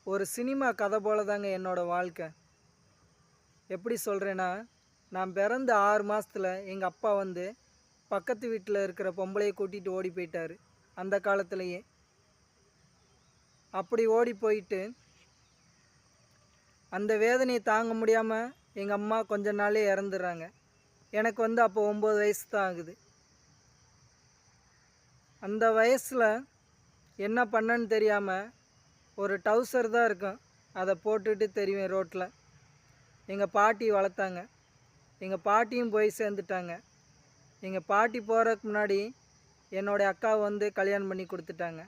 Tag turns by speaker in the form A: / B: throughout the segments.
A: ஒரு சினிமா கதை போல தாங்க என்னோடய வாழ்க்கை. எப்படி சொல்கிறேன்னா, நான் பிறந்த 6 மாதத்தில் எங்கள் அப்பா வந்து பக்கத்து வீட்டில் இருக்கிற பொம்பளையை கூட்டிகிட்டு ஓடி போயிட்டார். அந்த காலத்துலேயே அப்படி ஓடி போயிட்டு அந்த வேதனையை தாங்க முடியாமல் எங்கள் அம்மா கொஞ்ச நாளே இறந்துடுறாங்க. எனக்கு வந்து அப்போ 9 வயசு தான் ஆகுது. அந்த வயசில் என்ன பண்ணன்னு தெரியாமல் ஒரு டவுசர் தான் இருக்கும், அதை போட்டுட்டு தெரியும் ரோட்டில். எங்கள் பாட்டி வளர்த்தாங்க. எங்கள் பாட்டியும் போய் சேர்ந்துட்டாங்க. எங்கள் பாட்டி போகிறதுக்கு முன்னாடி என்னோடய அக்காவை வந்து கல்யாணம் பண்ணி கொடுத்துட்டாங்க.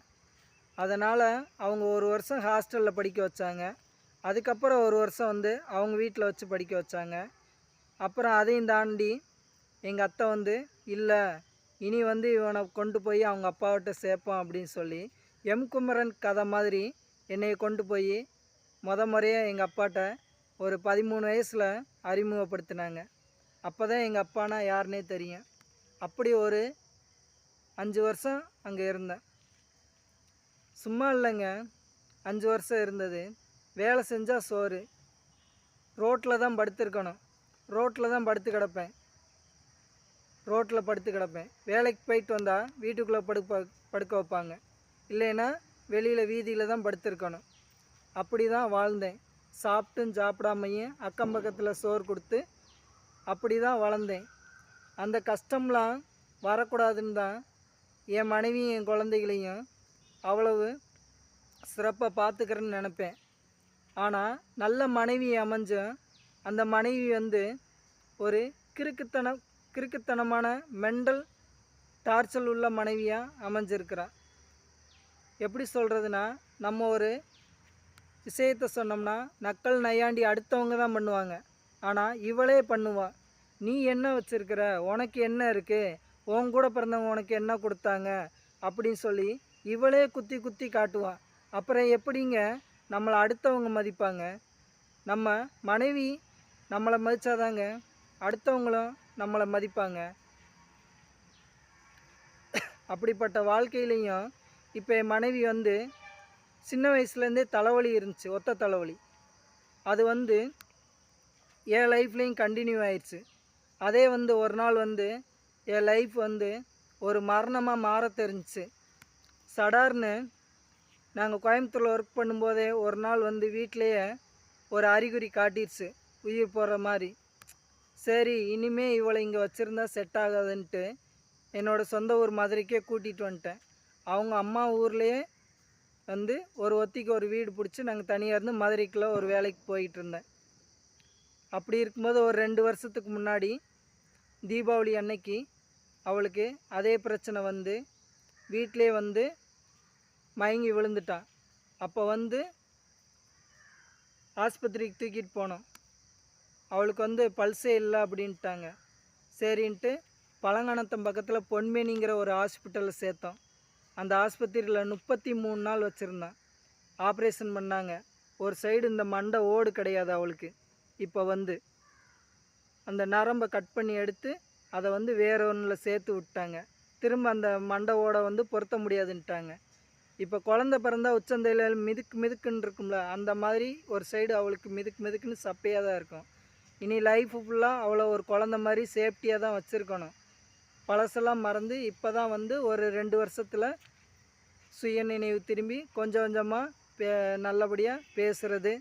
A: அதனால் அவங்க ஒரு வருஷம் ஹாஸ்டலில் படிக்க வச்சாங்க. அதுக்கப்புறம் ஒரு வருஷம் வந்து அவங்க வீட்டில் வச்சு படிக்க வச்சாங்க. அப்புறம் அதையும் தாண்டி எங்கள் அத்தை வந்து இல்லை, இனி வந்து இவனை கொண்டு போய் அவங்க அப்பாவிட்ட சேர்ப்போம் அப்படின்னு சொல்லி குமரன் கதை மாதிரி என்னை கொண்டு போய் முறையாக எங்கள் அப்பாட்ட ஒரு 13 வயசில் அறிமுகப்படுத்தினாங்க. அப்போ தான் எங்கள் அப்பானா யாருன்னே தெரியும். அப்படி ஒரு 5 வருஷம் அங்கே இருந்தேன். சும்மா இல்லைங்க, 5 வருஷம் இருந்தது. வேலை செஞ்சால் சோறு, ரோட்டில் தான் படுத்துருக்கணும், ரோட்டில் தான் படுத்து கிடப்பேன். வேலைக்கு போயிட்டு வந்தால் வீட்டுக்குள்ளே படுக்க வைப்பாங்க, இல்லைன்னா வெளியில் வீதியில் தான் படுத்துருக்கணும். அப்படி தான் வாழ்ந்தேன். சாப்பிட்டும் சாப்பிடாமையும் அக்கம் பக்கத்தில் சோறு கொடுத்து அப்படி தான் வளர்ந்தேன். அந்த கஷ்டம்லாம் வரக்கூடாதுன்னு தான் என் மனைவியும் என் குழந்தைகளையும் அவ்வளவு சிறப்பாக பார்த்துக்கிறேன்னு நினப்பேன். ஆனால் நல்ல மனைவி அமைஞ்சும் அந்த மனைவி வந்து ஒரு கிறுக்குத்தனமான மெண்டல் டார்ச்சல் உள்ள மனைவியாக அமைஞ்சிருக்கிறா. எப்படி சொல்கிறதுனா, நம்ம ஒரு விஷயத்தை சொன்னோம்னா நக்கல் நையாண்டி அடுத்தவங்க தான் பண்ணுவாங்க, ஆனால் இவளே பண்ணுவா. நீ என்ன வச்சுருக்கிற, உனக்கு என்ன இருக்குது, உன் கூட பிறந்தவங்க உனக்கு என்ன கொடுத்தாங்க அப்படின்னு சொல்லி இவளே குத்தி குத்தி காட்டுவான். அப்புறம் எப்படிங்க நம்மளை அடுத்தவங்க மதிப்பாங்க? நம்ம மனைவி நம்மளை மதித்தாதாங்க அடுத்தவங்களும் நம்மளை மதிப்பாங்க. அப்படிப்பட்ட வாழ்க்கையிலையும் இப்போ என் மனைவி வந்து சின்ன வயசுலேருந்தே தலைவலி இருந்துச்சு, ஒத்த தலைவலி. அது வந்து என் லைஃப்லேயும் கண்டினியூ ஆயிடுச்சு. அதே வந்து ஒரு நாள் வந்து என் லைஃப் வந்து ஒரு மரணமாக மாற தெரிஞ்சிச்சு. சடார்னு நாங்கள் கோயம்புத்தூரில் ஒர்க் பண்ணும்போதே ஒரு நாள் வந்து வீட்டிலையே ஒரு அறிகுறி காட்டிடுச்சு, உயிர் போகிற மாதிரி. சரி, இனிமேல் இவளை இங்கே வச்சுருந்தா செட் ஆகாதுன்ட்டு என்னோடய சொந்த ஊர் மதுரைக்கே கூட்டிகிட்டு வந்துட்டேன். அவங்க அம்மா ஊர்லேயே வந்து ஒரு ஒத்திக்கு ஒரு வீடு பிடிச்சி நாங்கள் தனியாக இருந்து மதுரைக்குள்ளே ஒரு வேலைக்கு போயிட்டு இருந்தேன். அப்படி இருக்கும்போது ஒரு 2 வருஷத்துக்கு முன்னாடி தீபாவளி அன்னைக்கு அவளுக்கு அதே பிரச்சனை வந்து வீட்டிலே வந்து மயங்கி விழுந்துட்டான். அப்போ வந்து ஆஸ்பத்திரிக்கு தூக்கிட்டு போனோம். அவளுக்கு வந்து பல்ஸே இல்லை அப்படின்ட்டாங்க. சரின்ட்டு பழங்கானத்தம் பக்கத்தில் பொன்மேனிங்கிற ஒரு ஹாஸ்பிட்டலில் சேர்த்தோம். அந்த ஆஸ்பத்திரியில் 33 நாள் வச்சுருந்தான். ஆப்ரேஷன் பண்ணாங்க. ஒரு சைடு இந்த மண்டை ஓடு கிடையாது அவளுக்கு. இப்போ வந்து அந்த நரம்பை கட் பண்ணி எடுத்து அதை வந்து வேற ஒன்றில் சேர்த்து விட்டாங்க. திரும்ப அந்த மண்டை ஓடை வந்து பொருத்த முடியாதுன்ட்டாங்க. இப்போ குழந்த பிறந்தா உச்சந்தையில் மிதுக்குன்னு இருக்கும்ல, அந்த மாதிரி ஒரு சைடு அவளுக்கு மிதுக்குன்னு சப்பையாக தான் இருக்கும். இனி லைஃபு ஃபுல்லாக அவளை ஒரு குழந்த மாதிரி சேஃப்டியாக தான் வச்சுருக்கணும். பழசெல்லாம் மறந்து இப்போ தான் வந்து ஒரு 2 வருஷத்தில் சுய நினைவு திரும்பி கொஞ்சம் கொஞ்சமாக நல்லபடியாக பேசுகிறது,